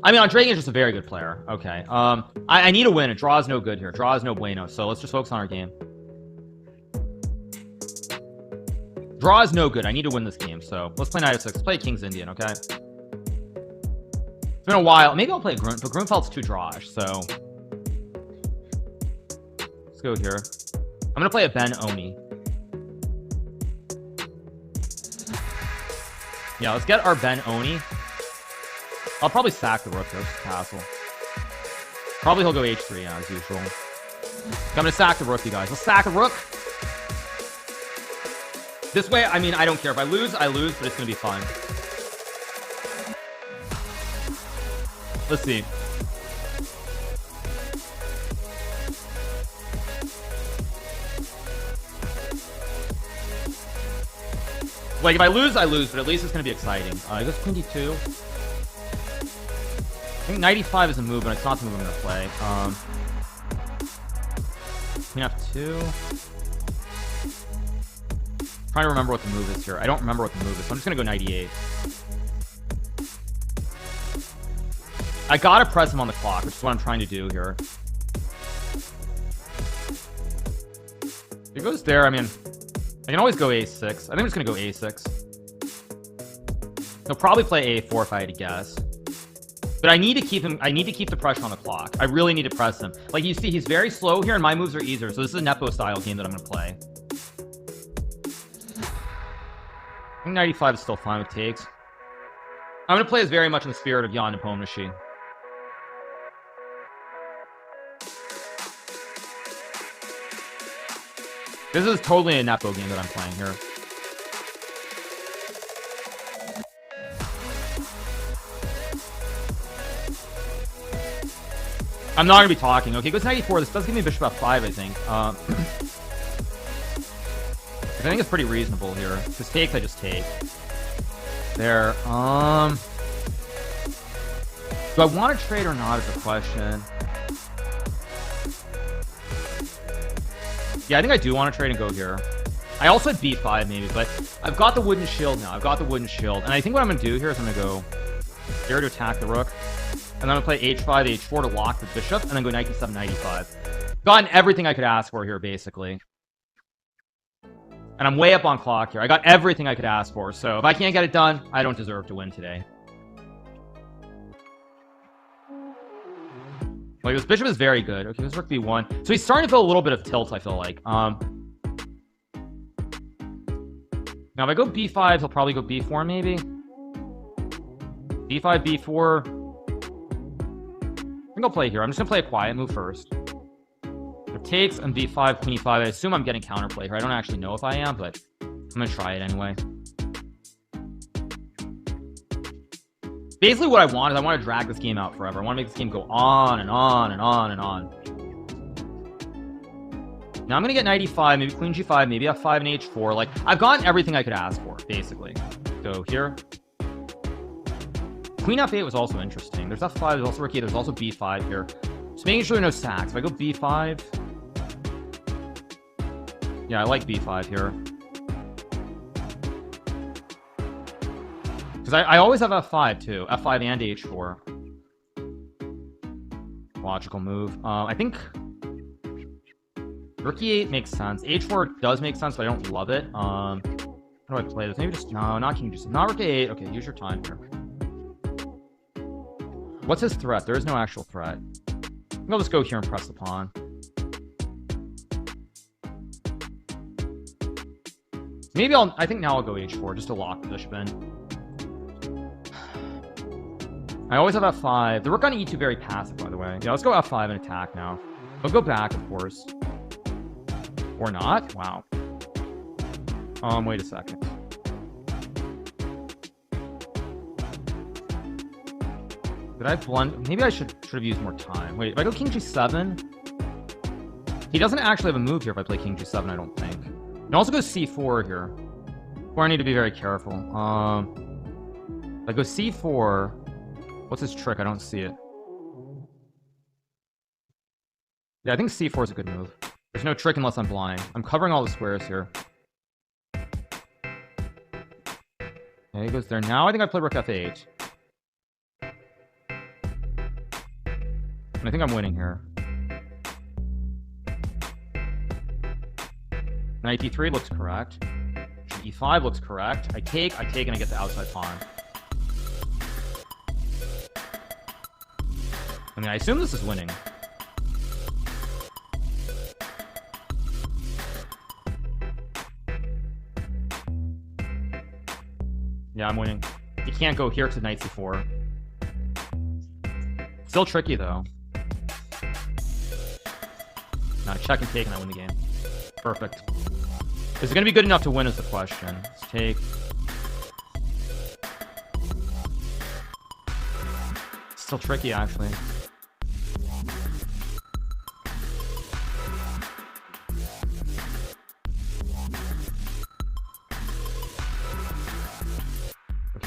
I mean, Dragon is just a very good player. Okay. I need a win. A draw is no good here. Draw is no bueno. So let's just focus on our game. Draw is no good. I need to win this game. So let's play knight f6. Let's play King's Indian, okay? It's been a while. Maybe I'll play Grun, but Grunfeld's too drawish, so let's go here. I'm gonna play a Ben Oni. Yeah, let's get our Ben Oni. I'll probably sack the rook here, castle. Probably he'll go h3, yeah, as usual. I'm gonna sack the rook, you guys. Let's sack a rook. This way, I mean, I don't care. If I lose, I lose, but it's gonna be fun. Let's see. Like, if I lose, I lose, but at least it's gonna be exciting. I guess Queen d2. I think knight e5 is a move, but it's not the move I'm gonna play. Queen f2. Trying to remember what the move is here. I don't remember what the move is, so I'm just gonna go knight e8. I gotta press him on the clock, which is what I'm trying to do here. If he goes there, I mean, I can always go a6. I think I'm just gonna go a6. He'll probably play a4 if I had to guess. But I need to keep him. I need to keep the pressure on the clock. I really need to press him. Like, you see, he's very slow here, and my moves are easier. So this is a Nepo style game that I'm gonna play. I think 95 is still fine with takes. I'm gonna play as very much in the spirit of Jan Nepomniachtchi. This is totally a Nepo game that I'm playing here. I'm not gonna be talking. Okay, goes 94. This does give me bishop f5, I think. I think it's pretty reasonable here. Just takes, I just take. There. Do I want to trade or not is the question. Yeah, I think I do want to trade and go here. I also had b5 maybe, but I've got the wooden shield now. I've got the wooden shield. And I think what I'm going to do here is I'm going to go here to attack the rook. And then I'm going to play h5, h4 to lock the bishop. And then go knight e7, knight e5. Gotten everything I could ask for here, basically. And I'm way up on clock here. I got everything I could ask for. So if I can't get it done, I don't deserve to win today. Like, this bishop is very good. Okay, this rook b1. So he's starting to feel a little bit of tilt, I feel like. Now, if I go b5, he'll probably go b4, maybe. b5, b4. I think I'll play here. I'm just gonna play a quiet move first. It takes and b5, queen e5. I assume I'm getting counterplay here. I don't actually know if I am, but I'm gonna try it anyway. Basically, what I want is I want to drag this game out forever. I want to make this game go on and on and on and on. Now I'm gonna get knight e5, maybe queen g5, maybe f5 and h4. Like, I've gotten everything I could ask for, basically. So here. Queen f8 was also interesting. There's f5, there's also rook e8, there's also b5 here. Just making sure there are no sacks. If I go b5... Yeah, I like b5 here. Because I always have f5 too. f5 and h4. Logical move. I think... Rook e8 makes sense. h4 does make sense, but I don't love it. How do I play this? Maybe just... No, not king g7. Not rook a8. Okay, use your time here. What's his threat? There is no actual threat. I'll just go here and press the pawn. Maybe I think now I'll go h4 just to lock the bishop in. I always have f5. The rook on e2 very passive, by the way. Yeah, let's go f5 and attack now. I'll go back, of course. Or not? Wow. Wait a second. Did I blunt? Maybe I should have used more time. Wait, if I go king g7, he doesn't actually have a move here if I play king g7, I don't think. And also go c4 here. Where I need to be very careful. If I go c4, what's his trick? I don't see it. Yeah, I think c4 is a good move. There's no trick unless I'm blind. I'm covering all the squares here. Okay, he goes there now. I think I play rook f8. And I think I'm winning here. Knight d3 looks correct. e5 looks correct. I take, and I get the outside pawn. I mean, I assume this is winning. Yeah, I'm winning. You can't go here to knight c4. Still tricky, though. No, check and take, and I win the game. Perfect. Is it going to be good enough to win is the question. Let's take. Still tricky, actually.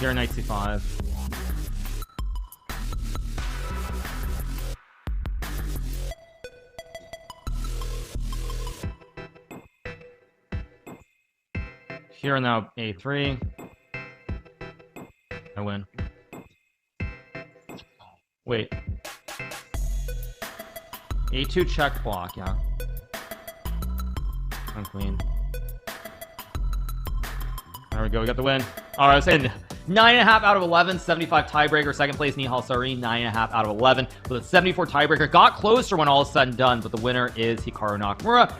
Here, knight c5. Here now, a3. I win. Wait. a2 check block, yeah. I'm queen. There we go, we got the win. Alright, I was saying 9.5 out of 11, 75 tiebreaker. Second place, Nihal Sari, 9.5 out of 11 with a 74 tiebreaker. Got closer when all is said and done, but the winner is Hikaru Nakamura.